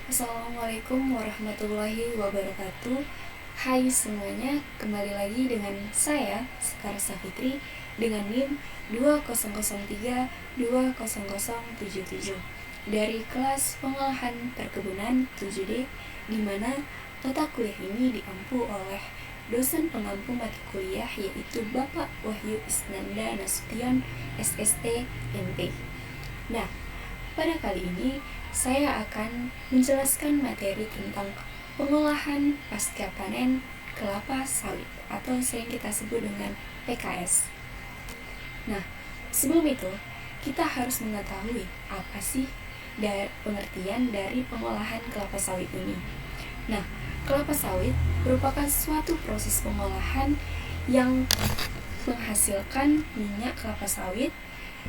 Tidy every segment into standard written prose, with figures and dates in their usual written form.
Assalamualaikum warahmatullahi wabarakatuh. Hai semuanya, kembali lagi dengan saya Sekar Safitri dengan NIM 2003-20077 dari kelas pengolahan perkebunan 7D, di mana tata kuliah ini diampu oleh dosen pengampu mata kuliah yaitu Bapak Wahyu Isnanda Nasution SST MP. Nah, pada kali ini saya akan menjelaskan materi tentang pengolahan pasca panen kelapa sawit atau sering kita sebut dengan PKS. Nah, sebelum itu kita harus mengetahui apa sih pengertian dari pengolahan kelapa sawit ini. Nah, kelapa sawit merupakan suatu proses pengolahan yang menghasilkan minyak kelapa sawit,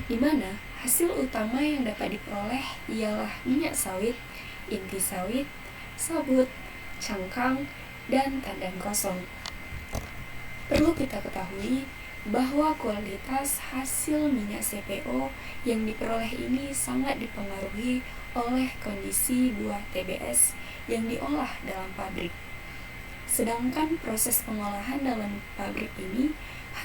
di mana hasil utama yang dapat diperoleh ialah minyak sawit, inti sawit, sabut, cangkang, dan tandan kosong. Perlu kita ketahui bahwa kualitas hasil minyak CPO yang diperoleh ini sangat dipengaruhi oleh kondisi buah TBS yang diolah dalam pabrik. Sedangkan proses pengolahan dalam pabrik ini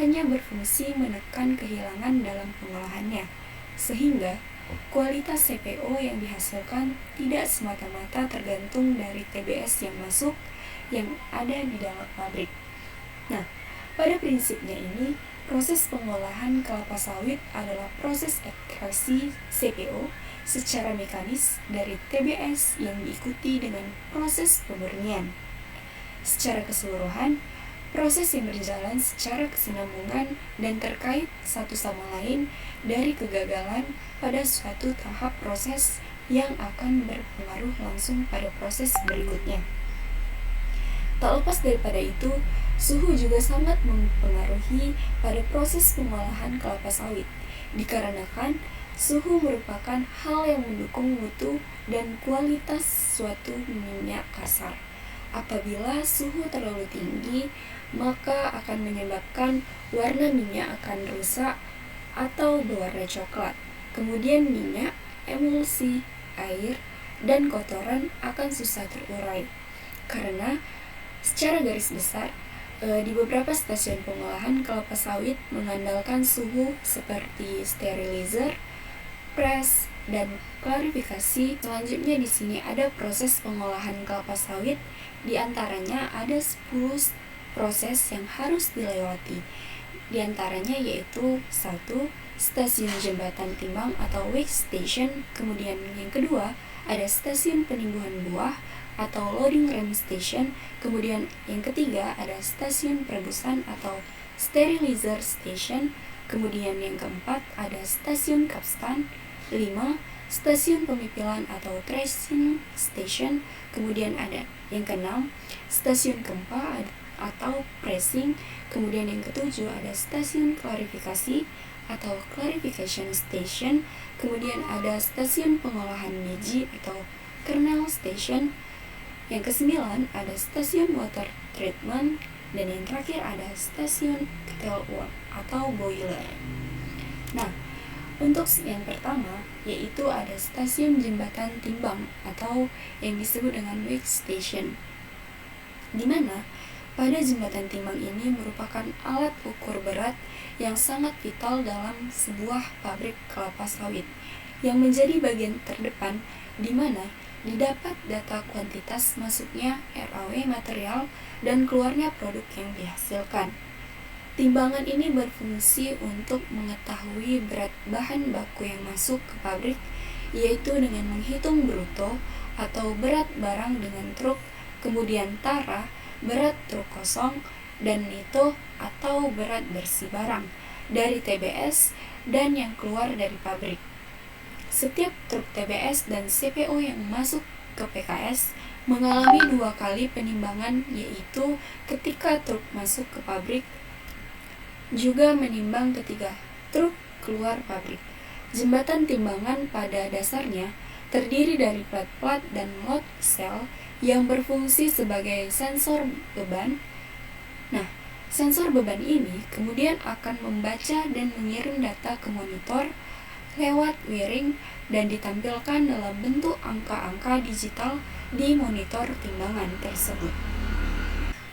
hanya berfungsi menekan kehilangan dalam pengolahannya, sehingga kualitas CPO yang dihasilkan tidak semata-mata tergantung dari TBS yang masuk yang ada di dalam pabrik. Nah, pada prinsipnya ini, proses pengolahan kelapa sawit adalah proses ekstraksi CPO secara mekanis dari TBS yang diikuti dengan proses pemurnian. Secara keseluruhan, proses yang berjalan secara kesinambungan dan terkait satu sama lain dari kegagalan pada suatu tahap proses yang akan berpengaruh langsung pada proses berikutnya. Tak lepas daripada itu, suhu juga sangat mempengaruhi pada proses pengolahan kelapa sawit, dikarenakan suhu merupakan hal yang mendukung mutu dan kualitas suatu minyak kasar. Apabila suhu terlalu tinggi, maka akan menyebabkan warna minyak akan rusak atau berwarna coklat. Kemudian minyak, emulsi, air, dan kotoran akan susah terurai. Karena secara garis besar, di beberapa stasiun pengolahan kelapa sawit mengandalkan suhu seperti sterilizer, press, dan klarifikasi. Selanjutnya di sini ada proses pengolahan kelapa sawit. Di antaranya ada 10 proses yang harus dilewati. Di antaranya yaitu 1. Stasiun jembatan timbang atau weigh station. Kemudian yang kedua ada stasiun penimbuhan buah atau loading ram station. Kemudian yang ketiga ada stasiun perebusan atau sterilizer station. Kemudian yang keempat ada stasiun capstan. 5. Stasiun pemipilan atau tracing station. Kemudian ada yang keenam, stasiun keempat atau pressing. Kemudian yang ketujuh ada stasiun klarifikasi atau clarification station. Kemudian ada stasiun pengolahan biji atau kernel station. Yang kesembilan ada stasiun water treatment. Dan yang terakhir ada stasiun kettle work atau boiler. Nah, untuk yang pertama yaitu ada stasiun jembatan timbang atau yang disebut dengan weigh station, di mana pada jembatan timbang ini merupakan alat ukur berat yang sangat vital dalam sebuah pabrik kelapa sawit yang menjadi bagian terdepan di mana didapat data kuantitas masuknya RAW material dan keluarnya produk yang dihasilkan. Timbangan ini berfungsi untuk mengetahui berat bahan baku yang masuk ke pabrik, yaitu dengan menghitung bruto atau berat barang dengan truk, kemudian tara, berat truk kosong, dan neto atau berat bersih barang dari TBS dan yang keluar dari pabrik. Setiap truk TBS dan CPO yang masuk ke PKS mengalami 2 kali penimbangan, yaitu ketika truk masuk ke pabrik juga menimbang ketika truk keluar pabrik. Jembatan timbangan pada dasarnya terdiri dari plat-plat dan load cell yang berfungsi sebagai sensor beban. Nah, sensor beban ini kemudian akan membaca dan mengirim data ke monitor lewat wiring dan ditampilkan dalam bentuk angka-angka digital di monitor timbangan tersebut.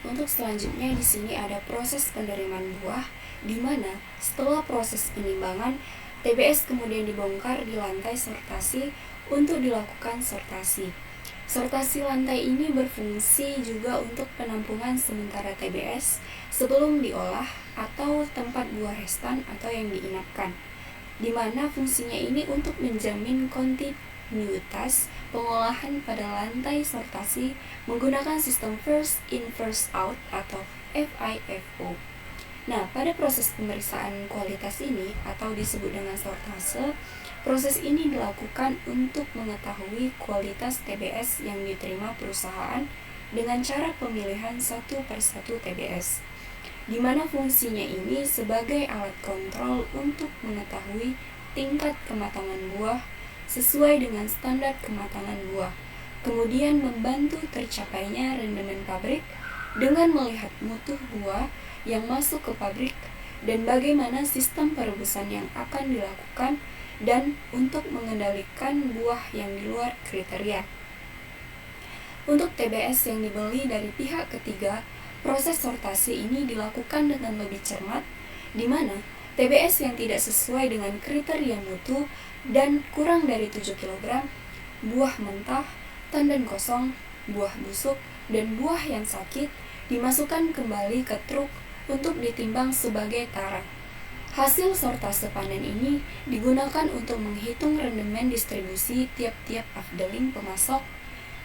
Untuk selanjutnya di sini ada proses penerimaan buah, di mana setelah proses penimbangan, TBS kemudian dibongkar di lantai sortasi untuk dilakukan sortasi. Sortasi lantai ini berfungsi juga untuk penampungan sementara TBS sebelum diolah atau tempat buah restan atau yang diinapkan, di mana fungsinya ini untuk menjamin kontinuitas pengolahan pada lantai sortasi menggunakan sistem first in first out atau FIFO. Nah, pada proses pemeriksaan kualitas ini atau disebut dengan sortase, proses ini dilakukan untuk mengetahui kualitas TBS yang diterima perusahaan dengan cara pemilihan satu persatu TBS, di mana fungsinya ini sebagai alat kontrol untuk mengetahui tingkat kematangan buah sesuai dengan standar kematangan buah, kemudian membantu tercapainya rendemen pabrik dengan melihat mutu buah yang masuk ke pabrik dan bagaimana sistem perebusan yang akan dilakukan dan untuk mengendalikan buah yang di luar kriteria. Untuk TBS yang dibeli dari pihak ketiga, proses sortasi ini dilakukan dengan lebih cermat, di mana TBS yang tidak sesuai dengan kriteria mutu dan kurang dari 7 kg, buah mentah, tandan kosong, buah busuk, dan buah yang sakit dimasukkan kembali ke truk untuk ditimbang sebagai tara. Hasil sortase panen ini digunakan untuk menghitung rendemen distribusi tiap-tiap afdeling pemasok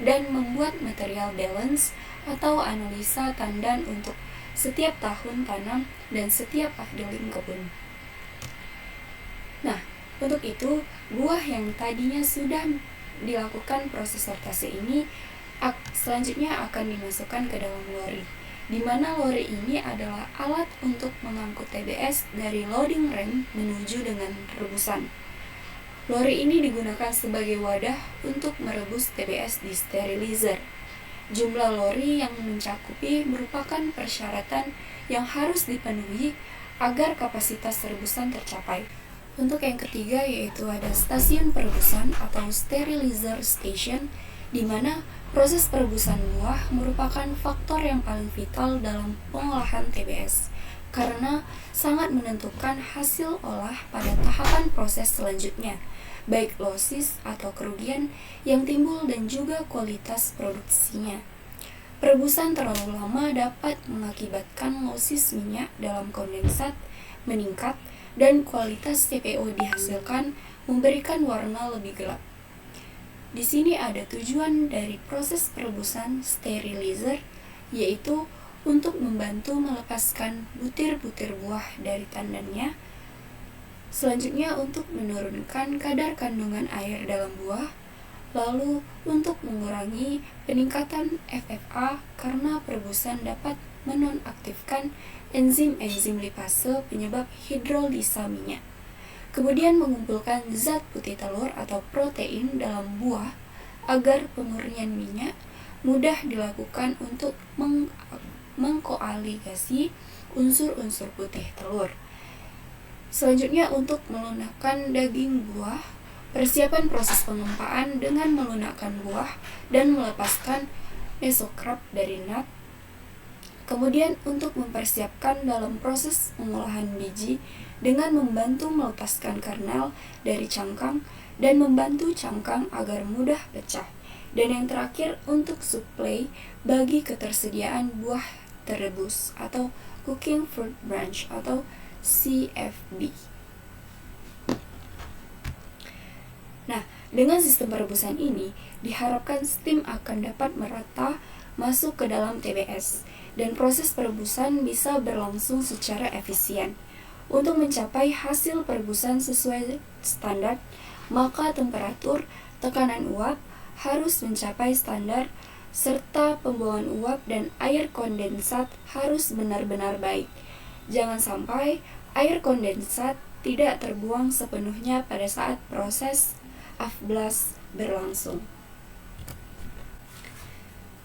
dan membuat material balance atau analisa tandan untuk setiap tahun tanam dan setiap afdeling kebun. Nah, untuk itu, buah yang tadinya sudah dilakukan proses sortase ini selanjutnya akan dimasukkan ke dalam lori, di mana lori ini adalah alat untuk mengangkut TBS dari loading ramp menuju dengan rebusan. Lori ini digunakan sebagai wadah untuk merebus TBS di sterilizer. Jumlah lori yang mencakupi merupakan persyaratan yang harus dipenuhi agar kapasitas rebusan tercapai. Untuk yang ketiga yaitu ada stasiun perebusan atau sterilizer station, di mana proses perebusan buah merupakan faktor yang paling vital dalam pengolahan TBS, karena sangat menentukan hasil olah pada tahapan proses selanjutnya, baik losis atau kerugian yang timbul dan juga kualitas produksinya. Perebusan terlalu lama dapat mengakibatkan losis minyak dalam kondensat meningkat dan kualitas CPO dihasilkan memberikan warna lebih gelap. Di sini ada tujuan dari proses perebusan sterilizer, yaitu untuk membantu melepaskan butir-butir buah dari tandannya. Selanjutnya untuk menurunkan kadar kandungan air dalam buah, lalu untuk mengurangi peningkatan FFA karena perebusan dapat menonaktifkan enzim-enzim lipase penyebab hidrolisa minyak. Kemudian mengumpulkan zat putih telur atau protein dalam buah agar pemurnian minyak mudah dilakukan untuk mengkoagulasi unsur-unsur putih telur. Selanjutnya untuk melunakkan daging buah, persiapan proses pengempaan dengan melunakkan buah dan melepaskan mesokarp dari nut. Kemudian untuk mempersiapkan dalam proses pengolahan biji dengan membantu melepaskan kernel dari cangkang dan membantu cangkang agar mudah pecah. Dan yang terakhir untuk suplai bagi ketersediaan buah terebus atau cooking fruit branch atau CFB. Nah, dengan sistem perebusan ini diharapkan steam akan dapat merata masuk ke dalam TBS dan proses perebusan bisa berlangsung secara efisien. Untuk mencapai hasil perebusan sesuai standar, maka temperatur, tekanan uap harus mencapai standar, serta pembuangan uap dan air kondensat harus benar-benar baik. Jangan sampai air kondensat tidak terbuang sepenuhnya pada saat proses afblas berlangsung.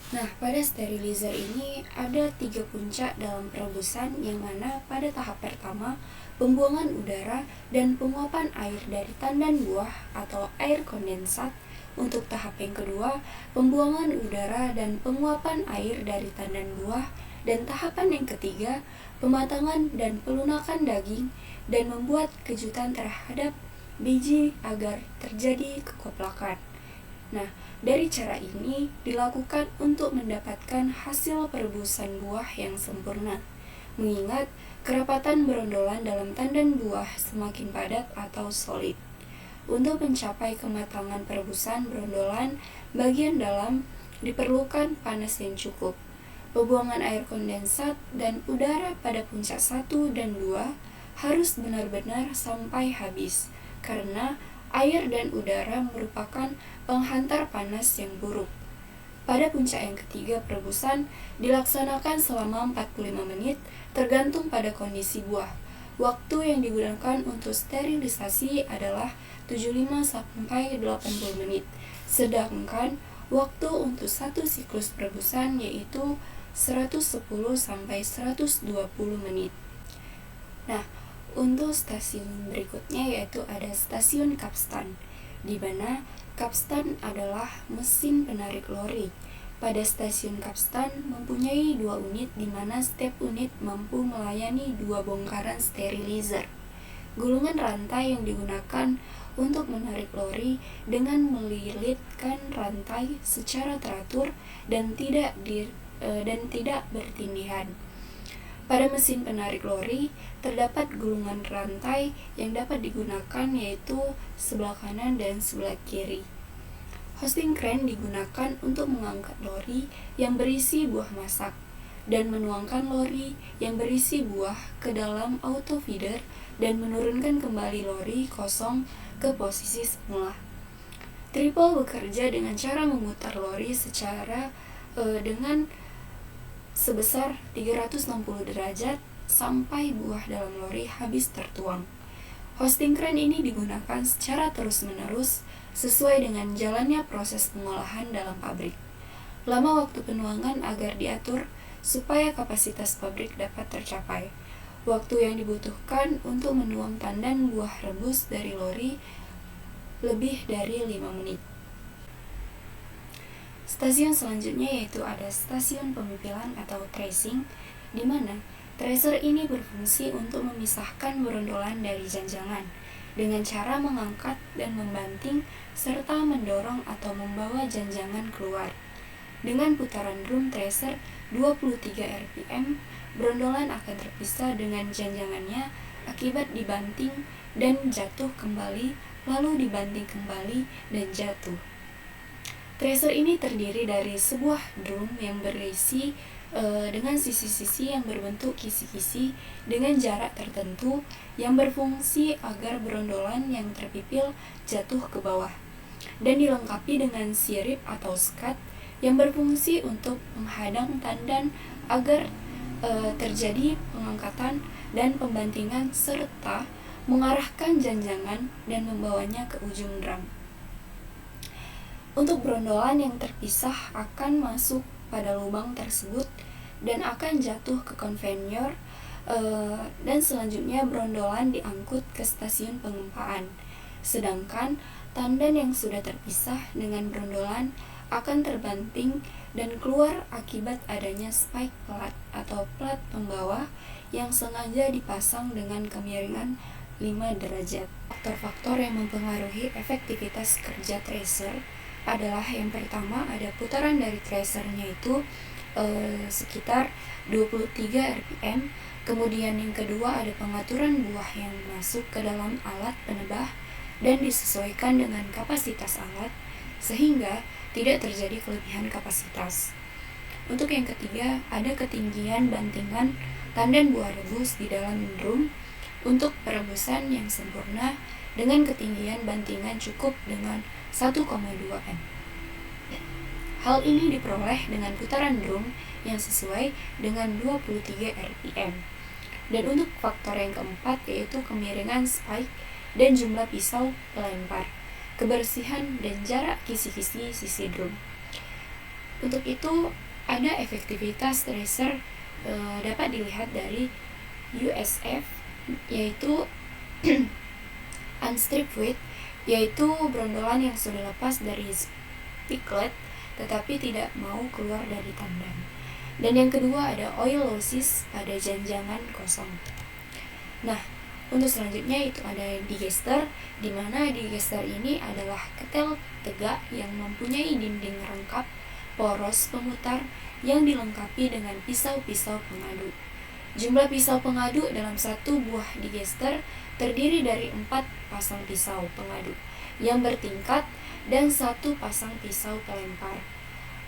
Nah, pada sterilizer ini ada 3 puncak dalam perebusan, yang mana pada tahap pertama pembuangan udara, dan penguapan air dari tandan buah atau air kondensat. Untuk tahap yang kedua, pembuangan udara dan penguapan air dari tandan buah. Dan tahapan yang ketiga, pematangan dan pelunakan daging dan membuat kejutan terhadap biji agar terjadi kekoplakan. Nah, dari cara ini dilakukan untuk mendapatkan hasil perebusan buah yang sempurna. Mengingat kerapatan berondolan dalam tandan buah semakin padat atau solid. Untuk mencapai kematangan perebusan berondolan bagian dalam diperlukan panas yang cukup. Pembuangan air kondensat dan udara pada puncak 1 dan 2 harus benar-benar sampai habis, karena air dan udara merupakan penghantar panas yang buruk. Pada puncak yang ketiga, perebusan dilaksanakan selama 45 menit tergantung pada kondisi buah. Waktu yang digunakan untuk sterilisasi adalah 75-80 menit, sedangkan waktu untuk satu siklus perebusan yaitu 110-120 menit. Nah, untuk stasiun berikutnya yaitu ada stasiun kapstan, di mana kapstan adalah mesin penarik lori. Pada stasiun kapstan mempunyai 2 unit di mana setiap unit mampu melayani 2 bongkaran sterilizer. Gulungan rantai yang digunakan untuk menarik lori dengan melilitkan rantai secara teratur dan tidak bertindihan. Pada mesin penarik lori, terdapat gulungan rantai yang dapat digunakan yaitu sebelah kanan dan sebelah kiri. Hosting crane digunakan untuk mengangkat lori yang berisi buah masak dan menuangkan lori yang berisi buah ke dalam auto feeder dan menurunkan kembali lori kosong ke posisi semula. Triple bekerja dengan cara memutar lori dengan sebesar 360 derajat sampai buah dalam lori habis tertuang. Hosting crane ini digunakan secara terus-menerus sesuai dengan jalannya proses pengolahan dalam pabrik. Lama waktu penuangan agar diatur supaya kapasitas pabrik dapat tercapai. Waktu yang dibutuhkan untuk menuang tandan buah rebus dari lori lebih dari 5 menit. Stasiun selanjutnya yaitu ada stasiun pemipilan atau tracing, di mana tracer ini berfungsi untuk memisahkan berondolan dari janjangan dengan cara mengangkat dan membanting serta mendorong atau membawa janjangan keluar. Dengan putaran drum tracer 23 rpm, berondolan akan terpisah dengan janjangannya akibat dibanting dan jatuh kembali, lalu dibanting kembali dan jatuh. Tracer ini terdiri dari sebuah drum yang berisi dengan sisi-sisi yang berbentuk kisi-kisi dengan jarak tertentu yang berfungsi agar berondolan yang terpipil jatuh ke bawah, dan dilengkapi dengan sirip atau skat yang berfungsi untuk menghadang tandan agar terjadi pengangkatan dan pembantingan serta mengarahkan janjangan dan membawanya ke ujung drum. Untuk berondolan yang terpisah akan masuk pada lubang tersebut dan akan jatuh ke konveyor, dan selanjutnya berondolan diangkut ke stasiun pengempaan. Sedangkan tandan yang sudah terpisah dengan berondolan akan terbanting dan keluar akibat adanya spike plat atau plat pembawa yang sengaja dipasang dengan kemiringan 5 derajat. Faktor-faktor yang mempengaruhi efektivitas kerja tracer adalah yang pertama ada putaran dari tracernya itu sekitar 23 rpm. Kemudian yang kedua ada pengaturan buah yang masuk ke dalam alat penebah dan disesuaikan dengan kapasitas alat sehingga tidak terjadi kelebihan kapasitas. Untuk yang ketiga ada ketinggian bantingan tandan buah rebus di dalam drum untuk perebusan yang sempurna dengan ketinggian bantingan cukup dengan 1,2 m. Hal ini diperoleh dengan putaran drum yang sesuai dengan 23 rpm. Dan untuk faktor yang keempat yaitu kemiringan spike dan jumlah pisau pelempar, kebersihan dan jarak kisi-kisi sisi drum. Untuk itu ada efektivitas tracer dapat dilihat dari USF yaitu unstripped fluid, yaitu brondolan yang sudah lepas dari spigot tetapi tidak mau keluar dari tandan. Dan yang kedua ada oilosis pada janjangan kosong. Nah, untuk selanjutnya itu ada digester, di mana digester ini adalah ketel tegak yang mempunyai dinding rangkap poros pemutar yang dilengkapi dengan pisau-pisau pengadu. Jumlah pisau pengadu dalam satu buah digester terdiri dari 4 pasang pisau pengadu yang bertingkat dan 1 pasang pisau pelempar.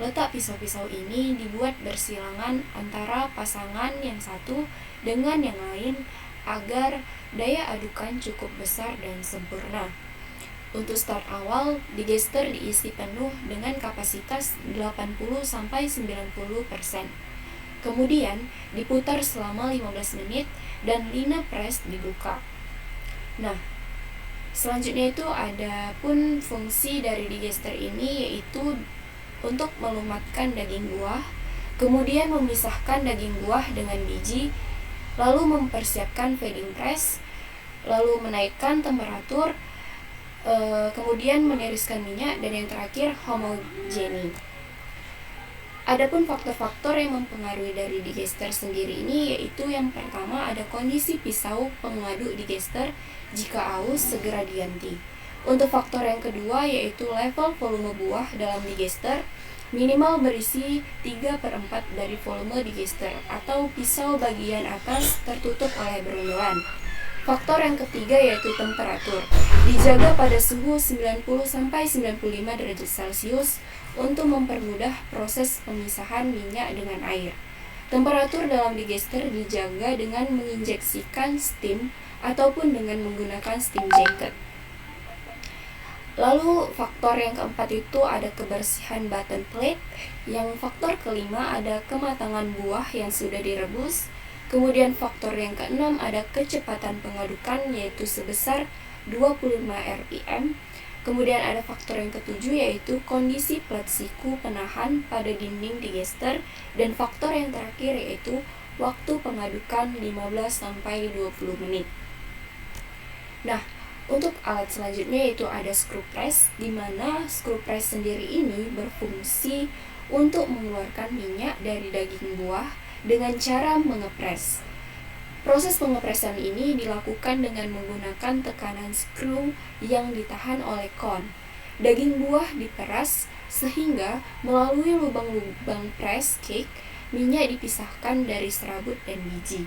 Letak pisau-pisau ini dibuat bersilangan antara pasangan yang satu dengan yang lain agar daya adukan cukup besar dan sempurna. Untuk start awal, digester diisi penuh dengan kapasitas 80-90%. Kemudian diputar selama 15 menit dan lina press dibuka. Nah, selanjutnya itu ada pun fungsi dari digester ini, yaitu untuk melumatkan daging buah, kemudian memisahkan daging buah dengan biji, lalu mempersiapkan feeding press, lalu menaikkan temperatur, kemudian meniriskan minyak, dan yang terakhir homogeni. Adapun faktor-faktor yang mempengaruhi dari digester sendiri ini, yaitu yang pertama ada kondisi pisau pengadu digester, jika aus segera diganti. Untuk faktor yang kedua yaitu level volume buah dalam digester, minimal berisi 3/4 dari volume digester atau pisau bagian atas tertutup oleh brondolan. Faktor yang ketiga yaitu temperatur, dijaga pada suhu 90-95 derajat Celcius untuk mempermudah proses pemisahan minyak dengan air. Temperatur dalam digester dijaga dengan menginjeksikan steam ataupun dengan menggunakan steam jacket. Lalu faktor yang keempat itu ada kebersihan button plate. Yang faktor kelima ada kematangan buah yang sudah direbus. Kemudian faktor yang keenam ada kecepatan pengadukan yaitu sebesar 25 rpm. Kemudian ada faktor yang ketujuh yaitu kondisi plat siku penahan pada dinding digester. Dan faktor yang terakhir yaitu waktu pengadukan 15-20 menit. Nah, untuk alat selanjutnya yaitu ada screw press, di mana screw press sendiri ini berfungsi untuk mengeluarkan minyak dari daging buah dengan cara mengepres. Proses pengepresan ini dilakukan dengan menggunakan tekanan screw yang ditahan oleh kon. Daging buah diperas sehingga melalui lubang-lubang press cake, minyak dipisahkan dari serabut dan biji.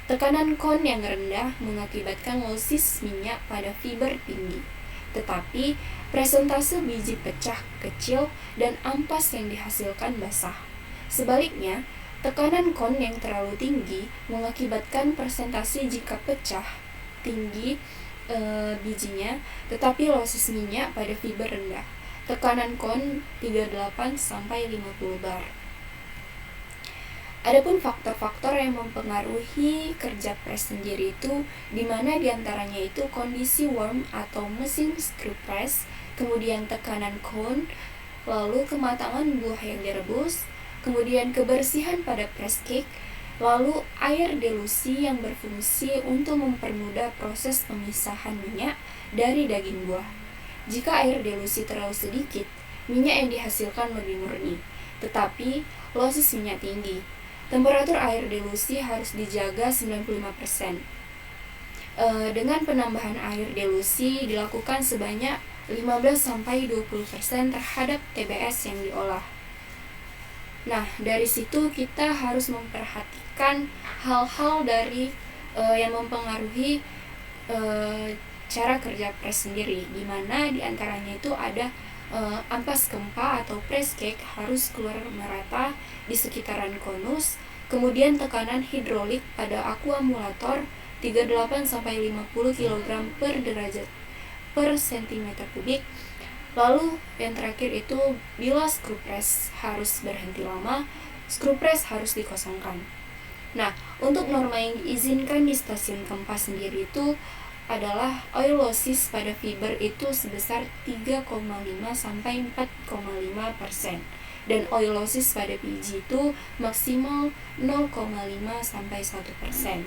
Tekanan kon yang rendah mengakibatkan losis minyak pada fiber tinggi, tetapi presentase biji pecah kecil dan ampas yang dihasilkan basah. Sebaliknya, tekanan kon yang terlalu tinggi mengakibatkan presentasi jika pecah tinggi bijinya, tetapi losis minyak pada fiber rendah. Tekanan kon 38-50 bar. Adapun faktor-faktor yang mempengaruhi kerja press sendiri itu, di mana diantaranya itu kondisi worm atau mesin screw press, kemudian tekanan cone, lalu kematangan buah yang direbus, kemudian kebersihan pada press cake, lalu air delusi yang berfungsi untuk mempermudah proses pemisahan minyak dari daging buah. Jika air delusi terlalu sedikit, minyak yang dihasilkan lebih murni, tetapi losis minyak tinggi. Temperatur air delusi harus dijaga 95%. Dengan penambahan air delusi dilakukan sebanyak 15-20% terhadap TBS yang diolah. Nah, dari situ kita harus memperhatikan hal-hal dari yang mempengaruhi cara kerja press sendiri, di mana diantaranya itu ada ampas gempa atau press cake harus keluar merata di sekitaran konus, kemudian tekanan hidrolik pada akuamulator 38-50 kg per derajat per cm kubik. Lalu yang terakhir itu bila screw press harus berhenti lama, screw press harus dikosongkan. Nah, untuk norma yang diizinkan di stasiun gempa sendiri itu adalah oilosis pada fiber itu sebesar 3,5-4,5%, dan oilosis pada biji itu maksimal 0,5-1%.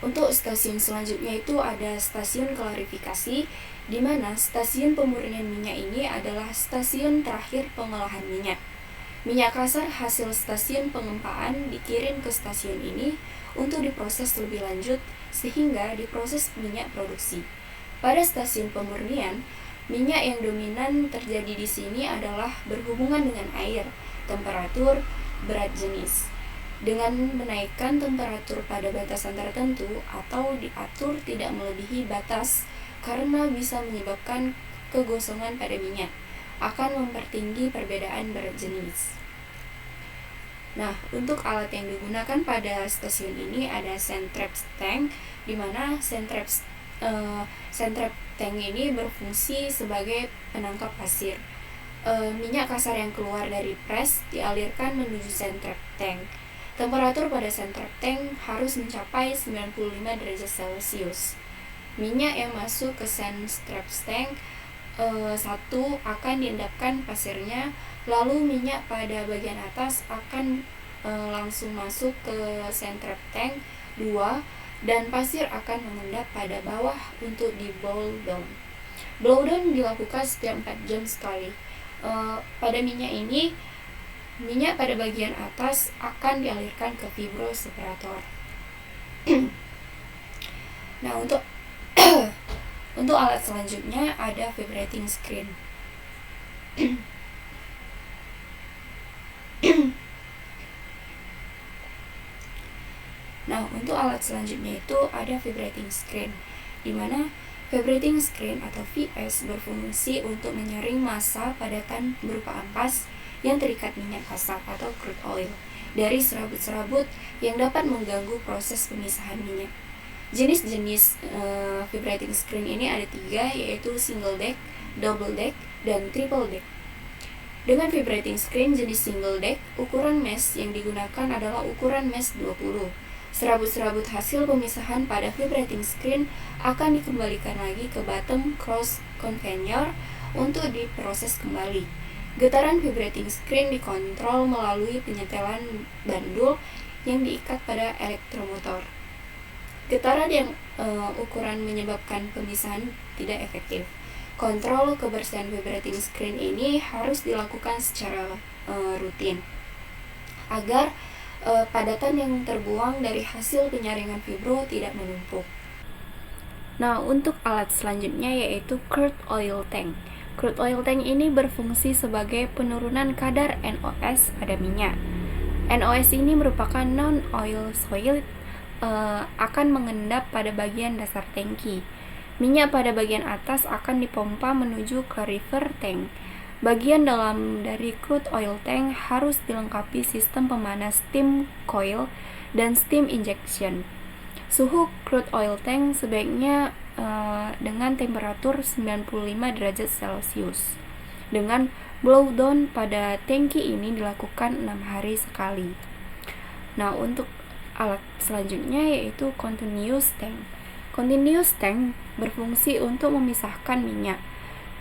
Untuk stasiun selanjutnya itu ada stasiun klarifikasi, di mana stasiun pemurnian minyak ini adalah stasiun terakhir pengolahan minyak. Minyak kasar hasil stasiun pengempaan dikirim ke stasiun ini untuk diproses lebih lanjut sehingga diproses minyak produksi. Pada stasiun pemurnian, minyak yang dominan terjadi di sini adalah berhubungan dengan air, temperatur, berat jenis. Dengan menaikkan temperatur pada batasan tertentu atau diatur tidak melebihi batas karena bisa menyebabkan kegosongan pada minyak, akan mempertinggi perbedaan berat jenis. Nah, untuk alat yang digunakan pada stasiun ini ada Centreps tank, di mana Centreps tank ini berfungsi sebagai penangkap pasir. Minyak kasar yang keluar dari pres dialirkan menuju Centreps tank. Temperatur pada Centreps tank harus mencapai 95 derajat Celcius. Minyak yang masuk ke Centreps tank satu akan diendapkan pasirnya, lalu minyak pada bagian atas akan langsung masuk ke Centreps tank 2 dan pasir akan mengendap pada bawah untuk di blow down. Blow down dilakukan setiap 4 jam sekali. Pada minyak ini, minyak pada bagian atas akan dialirkan ke vibroseparator. Nah, untuk untuk alat selanjutnya ada vibrating screen. Nah, untuk alat selanjutnya itu ada vibrating screen, di mana vibrating screen atau VS berfungsi untuk menyaring massa padatan berupa ampas yang terikat minyak kasar atau crude oil dari serabut-serabut yang dapat mengganggu proses pemisahan minyak. Jenis-jenis vibrating screen ini ada 3, yaitu single deck, double deck, dan triple deck. Dengan vibrating screen jenis single deck, ukuran mesh yang digunakan adalah ukuran mesh 20. Serabut-serabut hasil pemisahan pada vibrating screen akan dikembalikan lagi ke bottom cross conveyor untuk diproses kembali. Getaran vibrating screen dikontrol melalui penyetelan bandul yang diikat pada elektromotor. Getaran yang ukuran menyebabkan pemisahan tidak efektif. Kontrol kebersihan vibrating screen ini harus dilakukan secara rutin agar padatan yang terbuang dari hasil penyaringan vibro tidak menumpuk. Nah, untuk alat selanjutnya yaitu crude oil tank. Crude oil tank ini berfungsi sebagai penurunan kadar NOS pada minyak. NOS ini merupakan non-oil solid, akan mengendap pada bagian dasar tangki. Minyak pada bagian atas akan dipompa menuju ke reefer tank. Bagian dalam dari crude oil tank harus dilengkapi sistem pemanas steam coil dan steam injection. Suhu crude oil tank sebaiknya dengan temperatur 95 derajat Celcius. Dengan blow down pada tangki ini dilakukan 6 hari sekali. Nah, untuk alat selanjutnya yaitu continuous tank. Continuous tank berfungsi untuk memisahkan minyak,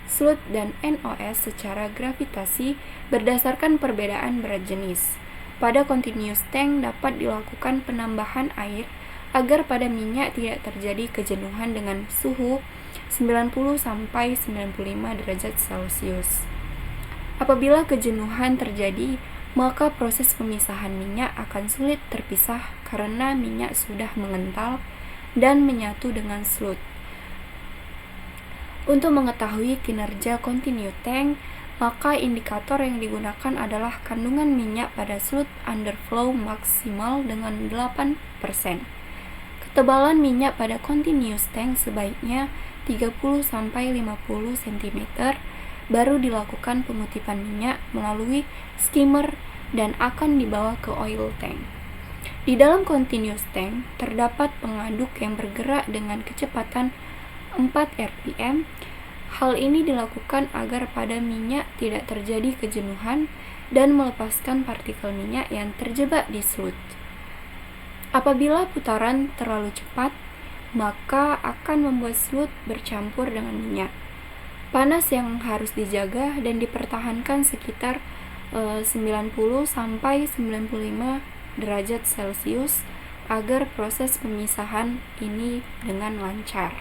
slut dan NOS secara gravitasi berdasarkan perbedaan berat jenis. Pada continuous tank dapat dilakukan penambahan air agar pada minyak tidak terjadi kejenuhan dengan suhu 90-95 derajat Celcius. Apabila kejenuhan terjadi, maka proses pemisahan minyak akan sulit terpisah karena minyak sudah mengental dan menyatu dengan slut. Untuk mengetahui kinerja continue tank, maka indikator yang digunakan adalah kandungan minyak pada slut underflow maksimal dengan 8%. Ketebalan minyak pada continuous tank sebaiknya 30-50 cm, baru dilakukan pengutipan minyak melalui skimmer dan akan dibawa ke oil tank. Di dalam continuous tank terdapat pengaduk yang bergerak dengan kecepatan 4 rpm. Hal ini dilakukan agar pada minyak tidak terjadi kejenuhan dan melepaskan partikel minyak yang terjebak di slut. Apabila putaran terlalu cepat, maka akan membuat slut bercampur dengan minyak. Panas yang harus dijaga dan dipertahankan sekitar 90-95 derajat Celcius agar proses pemisahan ini dengan lancar.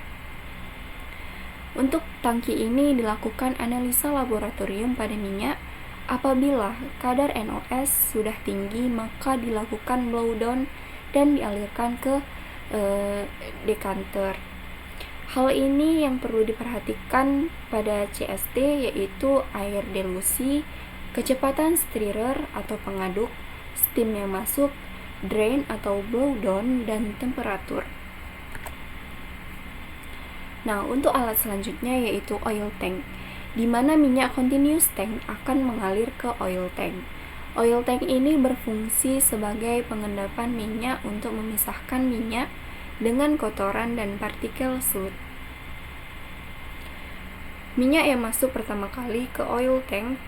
Untuk tangki ini dilakukan analisa laboratorium pada minyak. Apabila kadar NOS sudah tinggi, maka dilakukan blowdown dan dialirkan ke dekanter. Hal ini yang perlu diperhatikan pada CST yaitu air delusi, kecepatan stirrer atau pengaduk, steam yang masuk, drain atau blowdown, dan temperatur. Nah, untuk alat selanjutnya yaitu oil tank, di mana minyak continuous tank akan mengalir ke oil tank. Oil tank ini berfungsi sebagai pengendapan minyak untuk memisahkan minyak dengan kotoran dan partikel soot. Minyak yang masuk pertama kali ke oil tank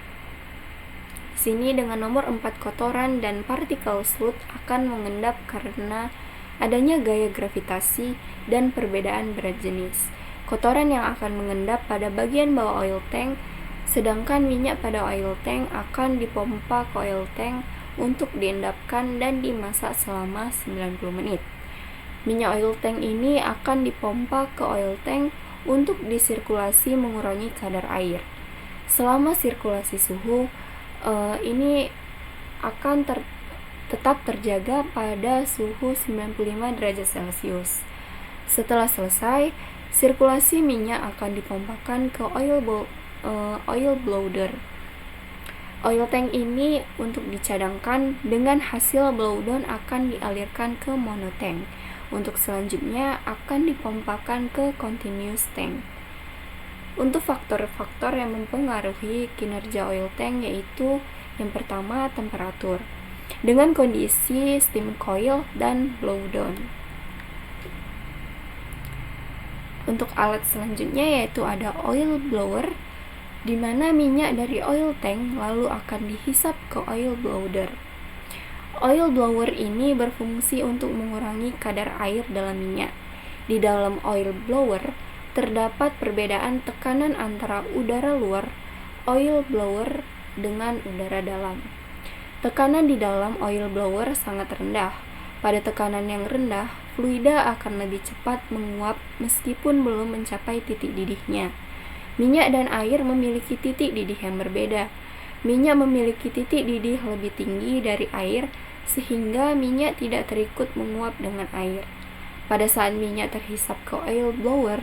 sini dengan nomor 4 kotoran dan partikel soot akan mengendap karena adanya gaya gravitasi dan perbedaan berat jenis. Kotoran yang akan mengendap pada bagian bawah oil tank, sedangkan minyak pada oil tank akan dipompa ke oil tank untuk diendapkan dan dimasak selama 90 menit. Minyak oil tank ini akan dipompa ke oil tank untuk disirkulasi mengurangi kadar air. Selama sirkulasi suhu ini akan tetap terjaga pada suhu 95 derajat Celcius. Setelah selesai, sirkulasi minyak akan dipompakan ke oil blower. Oil tank ini untuk dicadangkan, dengan hasil blowdown akan dialirkan ke monotank. Untuk selanjutnya akan dipompakan ke continuous tank. Untuk faktor-faktor yang mempengaruhi kinerja oil tank yaitu yang pertama temperatur, dengan kondisi steam coil dan blowdown. Untuk alat selanjutnya yaitu ada oil blower, di mana minyak dari oil tank lalu akan dihisap ke oil blower. Oil blower ini berfungsi untuk mengurangi kadar air dalam minyak. Di dalam oil blower terdapat perbedaan tekanan antara udara luar oil blower dengan udara dalam. Tekanan di dalam oil blower sangat rendah. Pada tekanan yang rendah, fluida akan lebih cepat menguap meskipun belum mencapai titik didihnya. Minyak dan air memiliki titik didih yang berbeda. Minyak memiliki titik didih lebih tinggi dari air, sehingga minyak tidak terikut menguap dengan air. Pada saat minyak terhisap ke oil blower,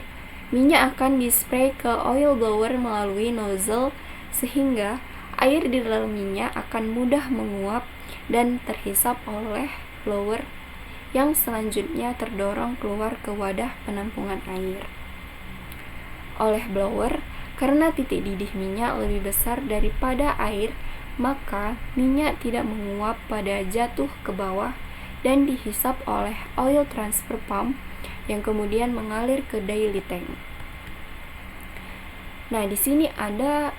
minyak akan dispray ke oil blower melalui nozzle, sehingga air di dalam minyak akan mudah menguap dan terhisap oleh blower yang selanjutnya terdorong keluar ke wadah penampungan air. Oleh blower, karena titik didih minyak lebih besar daripada air, maka minyak tidak menguap pada jatuh ke bawah dan dihisap oleh oil transfer pump yang kemudian mengalir ke daily tank. Nah, di sini ada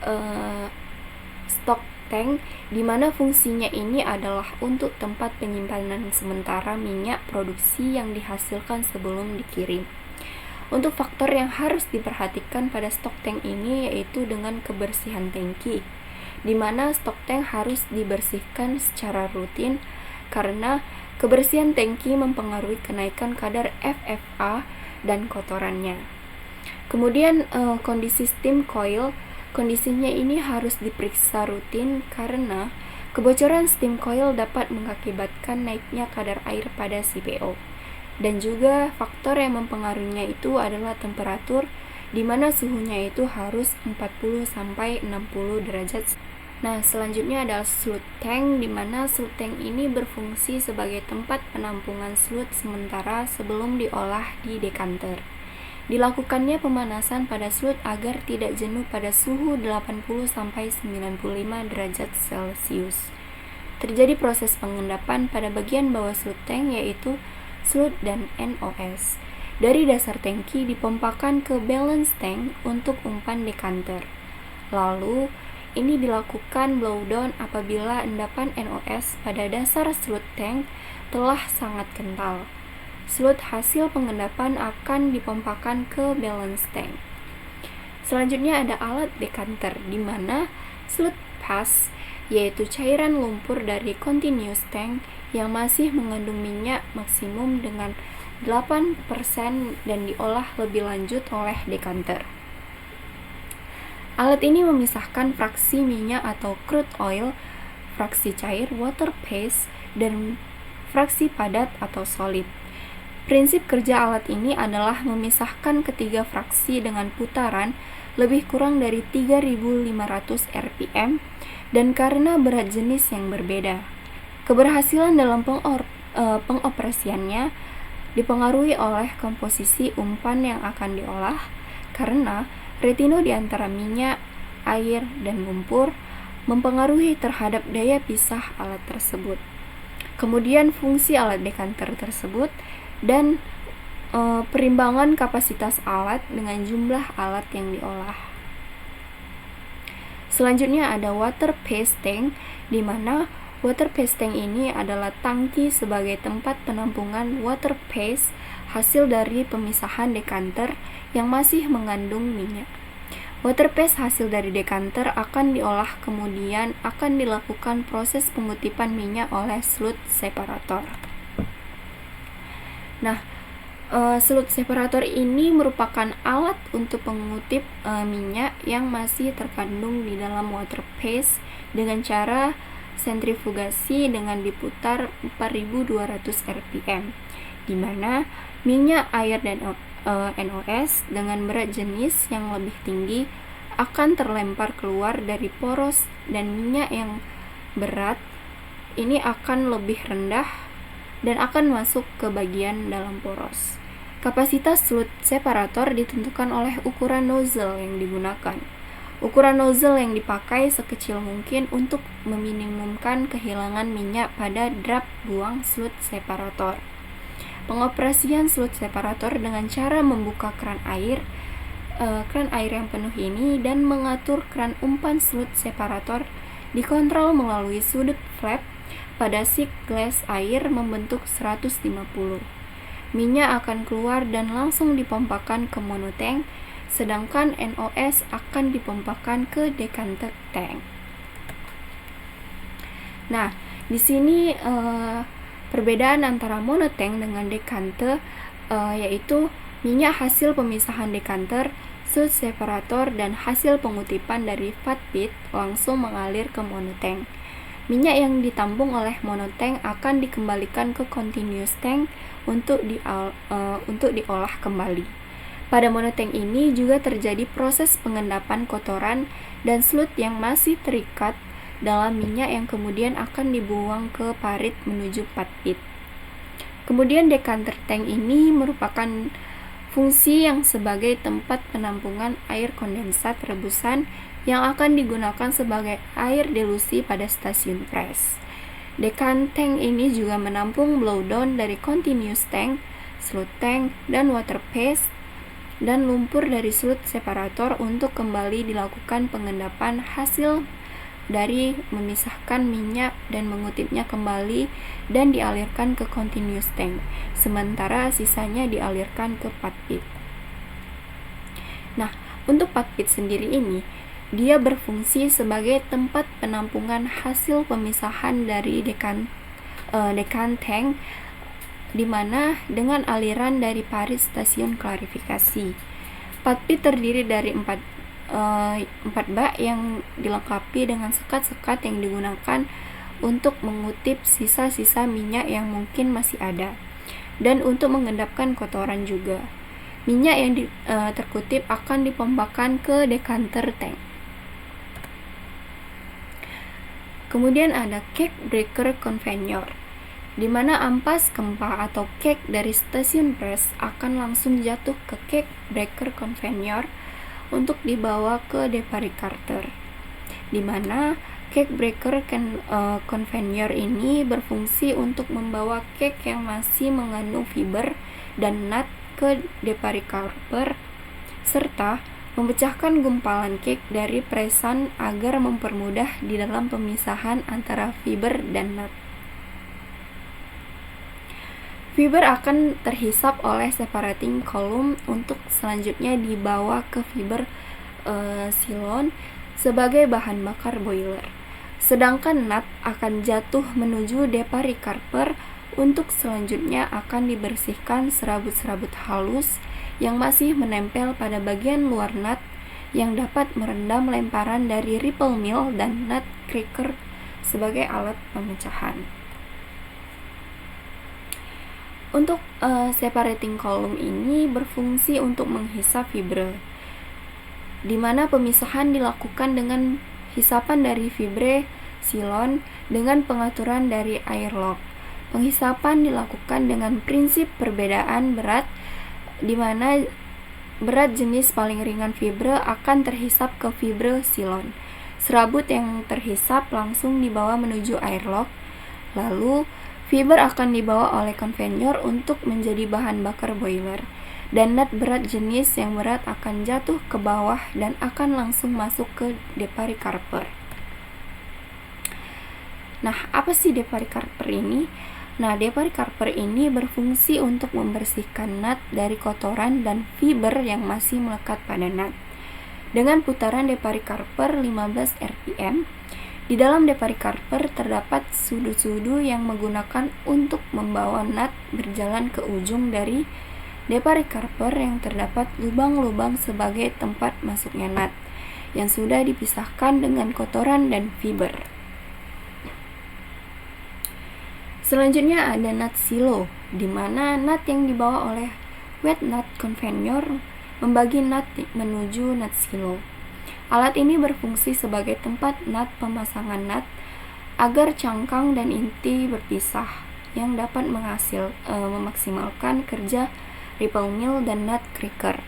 stock tank, di mana fungsinya ini adalah untuk tempat penyimpanan sementara minyak produksi yang dihasilkan sebelum dikirim. Untuk faktor yang harus diperhatikan pada stok tank ini yaitu dengan kebersihan tangki, di mana stok tank harus dibersihkan secara rutin karena kebersihan tangki mempengaruhi kenaikan kadar FFA dan kotorannya. Kemudian kondisi steam coil, kondisinya ini harus diperiksa rutin karena kebocoran steam coil dapat mengakibatkan naiknya kadar air pada CPO. Dan juga faktor yang mempengaruhinya itu adalah temperatur, di mana suhunya itu harus 40-60 derajat. Nah, selanjutnya adalah sludge tank, di mana sludge tank ini berfungsi sebagai tempat penampungan sludge sementara sebelum diolah di dekanter. Dilakukannya pemanasan pada sludge agar tidak jenuh pada suhu 80-95 derajat Celcius. Terjadi proses pengendapan pada bagian bawah sludge tank yaitu sludge dan NOS. Dari dasar tangki dipompakan ke balance tank untuk umpan dekanter. Lalu, ini dilakukan blowdown apabila endapan NOS pada dasar sludge tank telah sangat kental. Sludge hasil pengendapan akan dipompakan ke balance tank. Selanjutnya ada alat dekanter, di mana sludge pass yaitu cairan lumpur dari continuous tank yang masih mengandung minyak maksimum dengan 8% dan diolah lebih lanjut oleh dekanter. Alat ini memisahkan fraksi minyak atau crude oil, fraksi cair water phase, dan fraksi padat atau solid. Prinsip kerja alat ini adalah memisahkan ketiga fraksi dengan putaran lebih kurang dari 3.500 rpm dan karena berat jenis yang berbeda. Keberhasilan dalam pengoperasiannya dipengaruhi oleh komposisi umpan yang akan diolah, karena retino di antara minyak, air, dan lumpur mempengaruhi terhadap daya pisah alat tersebut. Kemudian fungsi alat dekanter tersebut dan perimbangan kapasitas alat dengan jumlah alat yang diolah. Selanjutnya ada water phase tank, di mana water phase tank ini adalah tangki sebagai tempat penampungan water phase hasil dari pemisahan dekanter yang masih mengandung minyak. Water phase hasil dari dekanter akan diolah, kemudian akan dilakukan proses pengutipan minyak oleh slut separator. Nah, slut separator ini merupakan alat untuk mengutip minyak yang masih terkandung di dalam water phase dengan cara sentrifugasi dengan diputar 4.200 rpm, di mana minyak, air, dan NOS dengan berat jenis yang lebih tinggi akan terlempar keluar dari poros dan minyak yang berat ini akan lebih rendah dan akan masuk ke bagian dalam poros. Kapasitas slut separator ditentukan oleh ukuran nozzle yang digunakan. Ukuran nozzle yang dipakai sekecil mungkin untuk meminimumkan kehilangan minyak pada drap buang slut separator. Pengoperasian slut separator dengan cara membuka kran air yang penuh ini dan mengatur kran umpan slut separator dikontrol melalui sudut flap pada sik gelas air membentuk 150. Minyak akan keluar dan langsung dipompakan ke monotank, sedangkan NOS akan dipompakan ke decanter tank. Nah, di sini perbedaan antara monotank dengan decanter yaitu minyak hasil pemisahan decanter, slut separator, dan hasil pengutipan dari fat pit langsung mengalir ke monotank. Minyak yang ditampung oleh monotank akan dikembalikan ke continuous tank untuk diolah kembali. Pada monotank ini juga terjadi proses pengendapan kotoran dan slut yang masih terikat dalam minyak yang kemudian akan dibuang ke parit menuju fat pit. Kemudian decanter tank ini merupakan fungsi yang sebagai tempat penampungan air kondensat rebusan yang akan digunakan sebagai air dilusi pada stasiun press. Decanter tank ini juga menampung blowdown dari continuous tank, slut tank, dan water phase dan lumpur dari slut separator untuk kembali dilakukan pengendapan hasil dari memisahkan minyak dan mengutipnya kembali dan dialirkan ke continuous tank, sementara sisanya dialirkan ke fat pit. Nah, untuk fat pit sendiri ini, dia berfungsi sebagai tempat penampungan hasil pemisahan dari decanter tank, di mana dengan aliran dari parit stasiun klarifikasi. Fat pit terdiri dari 4 bak yang dilengkapi dengan sekat-sekat yang digunakan untuk mengutip sisa-sisa minyak yang mungkin masih ada dan untuk mengendapkan kotoran juga. Minyak yang terkutip akan dipompakan ke decanter tank. Kemudian ada cake breaker conveyor, di mana ampas kempa atau cake dari stasiun press akan langsung jatuh ke cake breaker conveyor untuk dibawa ke deparicarter, di mana cake breaker conveyor ini berfungsi untuk membawa cake yang masih mengandung fiber dan nut ke deparicarter serta memecahkan gumpalan cake dari presan agar mempermudah di dalam pemisahan antara fiber dan nut. Fiber akan terhisap oleh separating column untuk selanjutnya dibawa ke fiber silon sebagai bahan bakar boiler. Sedangkan nut akan jatuh menuju deparikarper untuk selanjutnya akan dibersihkan serabut-serabut halus yang masih menempel pada bagian luar nut yang dapat merendam lemparan dari ripple mill dan nut cracker sebagai alat pemecahan. Untuk separating column ini berfungsi untuk menghisap fibre, di mana pemisahan dilakukan dengan hisapan dari fibre silon dengan pengaturan dari airlock. Penghisapan dilakukan dengan prinsip perbedaan berat, di mana berat jenis paling ringan fibre akan terhisap ke fibre silon. Serabut yang terhisap langsung dibawa menuju airlock, lalu fiber akan dibawa oleh konveyor untuk menjadi bahan bakar boiler, dan nut berat jenis yang berat akan jatuh ke bawah dan akan langsung masuk ke deparikarper. Nah, apa sih deparikarper ini? Nah, deparikarper ini berfungsi untuk membersihkan nut dari kotoran dan fiber yang masih melekat pada nut. Dengan putaran deparikarper 15 rpm, di dalam deparikarper terdapat sudu-sudu yang menggunakan untuk membawa nut berjalan ke ujung dari deparikarper yang terdapat lubang-lubang sebagai tempat masuknya nut yang sudah dipisahkan dengan kotoran dan fiber. Selanjutnya ada nut silo, di mana nut yang dibawa oleh wet nut conveyor membagi nut menuju nut silo. Alat ini berfungsi sebagai tempat nut pemasangan nut agar cangkang dan inti berpisah yang dapat memaksimalkan kerja ripple mill dan nut cracker.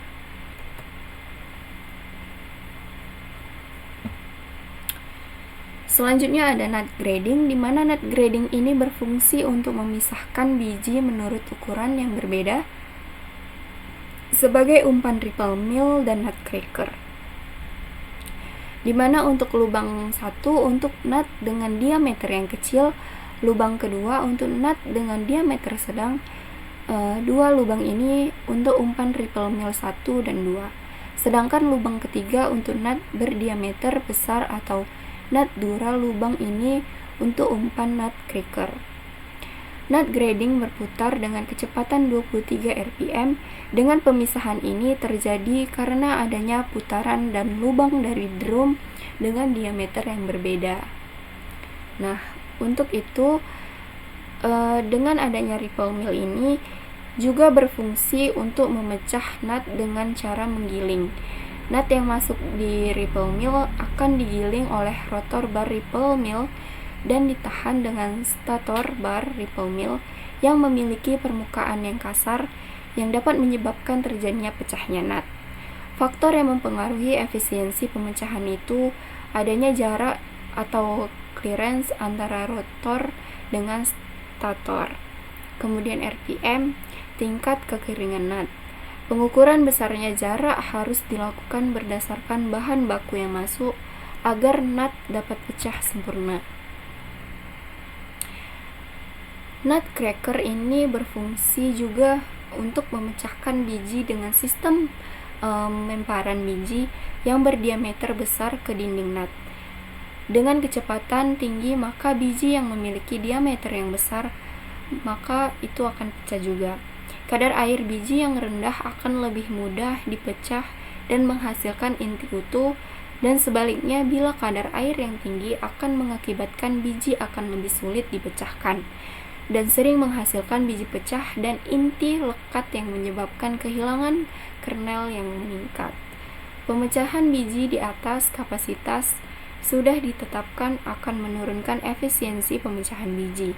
Selanjutnya ada nut grading, di mana nut grading ini berfungsi untuk memisahkan biji menurut ukuran yang berbeda sebagai umpan ripple mill dan nut cracker. Di mana untuk lubang 1 untuk nut dengan diameter yang kecil, lubang kedua untuk nut dengan diameter sedang. Dua lubang ini untuk umpan ripple mill 1 dan 2. Sedangkan lubang ketiga untuk nut berdiameter besar atau nut dura, lubang ini untuk umpan nut cracker. Nut grading berputar dengan kecepatan 23 rpm. Dengan pemisahan ini terjadi karena adanya putaran dan lubang dari drum dengan diameter yang berbeda. Nah, untuk itu dengan adanya ripple mill ini juga berfungsi untuk memecah nut dengan cara menggiling. Nut yang masuk di ripple mill akan digiling oleh rotor bar ripple mill dan ditahan dengan stator bar ripple mill yang memiliki permukaan yang kasar yang dapat menyebabkan terjadinya pecahnya nut. Faktor yang mempengaruhi efisiensi pemecahan itu adanya jarak atau clearance antara rotor dengan stator, kemudian RPM, tingkat kekeringan nut. Pengukuran besarnya jarak harus dilakukan berdasarkan bahan baku yang masuk agar nut dapat pecah sempurna. Nut cracker ini berfungsi juga untuk memecahkan biji dengan sistem lemparan biji yang berdiameter besar ke dinding nut. Dengan kecepatan tinggi, maka biji yang memiliki diameter yang besar maka itu akan pecah juga. Kadar air biji yang rendah akan lebih mudah dipecah dan menghasilkan inti utuh, dan sebaliknya bila kadar air yang tinggi akan mengakibatkan biji akan lebih sulit dipecahkan dan sering menghasilkan biji pecah dan inti lekat yang menyebabkan kehilangan kernel yang meningkat. Pemecahan biji di atas kapasitas sudah ditetapkan akan menurunkan efisiensi pemecahan biji,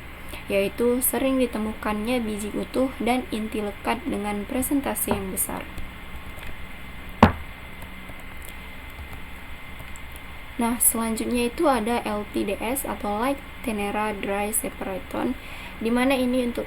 yaitu sering ditemukannya biji utuh dan inti lekat dengan presentasi yang besar. Nah, selanjutnya itu ada LTDS atau Light Tenera Dry Separator, di mana ini untuk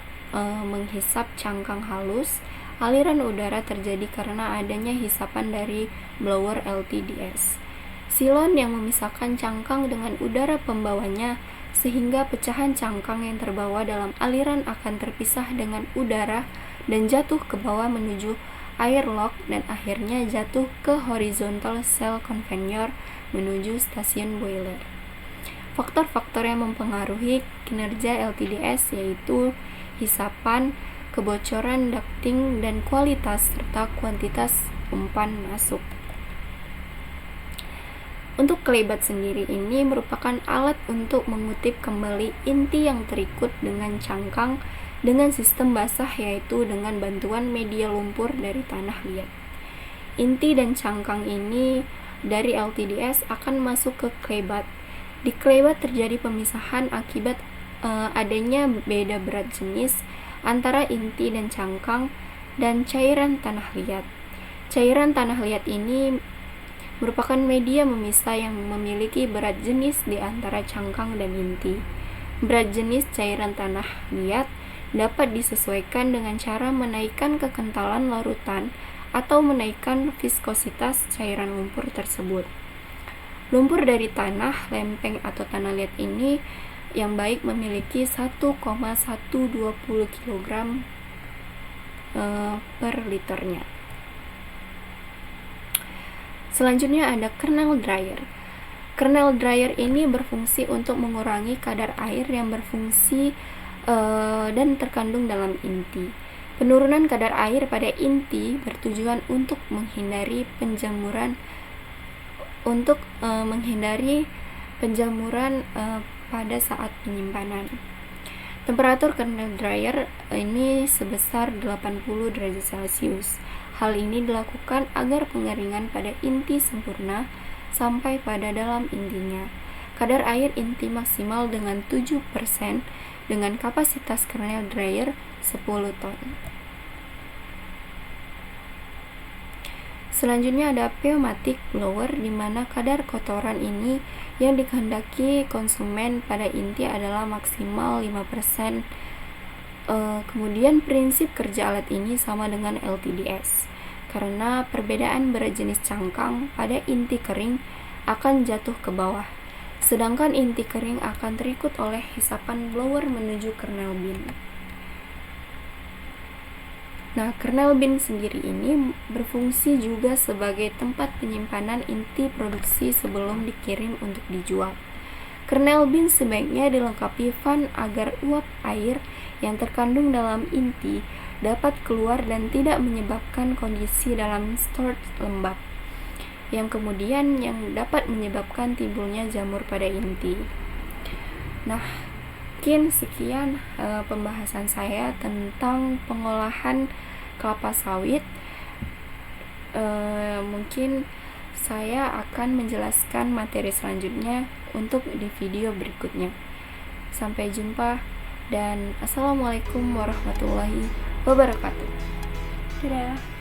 menghisap cangkang halus. Aliran udara terjadi karena adanya hisapan dari blower LTDS. Silon yang memisahkan cangkang dengan udara pembawanya, sehingga pecahan cangkang yang terbawa dalam aliran akan terpisah dengan udara dan jatuh ke bawah menuju airlock dan akhirnya jatuh ke horizontal cell conveyor menuju stasiun boiler. Faktor-faktor yang mempengaruhi kinerja LTDS yaitu hisapan, kebocoran ducting, dan kualitas serta kuantitas umpan masuk. Untuk kelebat sendiri ini merupakan alat untuk mengutip kembali inti yang terikut dengan cangkang dengan sistem basah, yaitu dengan bantuan media lumpur dari tanah liat. Inti dan cangkang ini dari LTDS akan masuk ke kelebat. Di kelebat terjadi pemisahan akibat adanya beda berat jenis antara inti dan cangkang dan cairan tanah liat. Cairan tanah liat ini merupakan media memisah yang memiliki berat jenis di antara cangkang dan inti. Berat jenis cairan tanah liat dapat disesuaikan dengan cara menaikkan kekentalan larutan atau menaikkan viskositas cairan lumpur tersebut. Lumpur dari tanah, lempeng atau tanah liat ini yang baik memiliki 1,120 kg per liternya. Selanjutnya ada kernel dryer. Kernel dryer ini berfungsi untuk mengurangi kadar air yang berfungsi dan terkandung dalam inti. Penurunan kadar air pada inti bertujuan untuk menghindari penjamuran pada saat penyimpanan. Temperatur kernel dryer ini sebesar 80 derajat Celcius. Hal ini dilakukan agar pengeringan pada inti sempurna sampai pada dalam intinya. Kadar air inti maksimal dengan 7% dengan kapasitas kernel dryer 10 ton. Selanjutnya ada pneumatic blower, di mana kadar kotoran ini yang dikehendaki konsumen pada inti adalah maksimal 5%. Kemudian prinsip kerja alat ini sama dengan LTDS, karena perbedaan berat jenis cangkang pada inti kering akan jatuh ke bawah, sedangkan inti kering akan terikut oleh hisapan blower menuju kernel bin. Nah, kernel bin sendiri ini berfungsi juga sebagai tempat penyimpanan inti produksi sebelum dikirim untuk dijual. Kernel bin sebaiknya dilengkapi fan agar uap air yang terkandung dalam inti dapat keluar dan tidak menyebabkan kondisi dalam storage lembab, yang kemudian yang dapat menyebabkan timbulnya jamur pada inti. Nah, mungkin sekian pembahasan saya tentang pengolahan kelapa sawit. Mungkin saya akan menjelaskan materi selanjutnya untuk di video berikutnya. Sampai jumpa dan assalamualaikum warahmatullahi wabarakatuh. Dadah.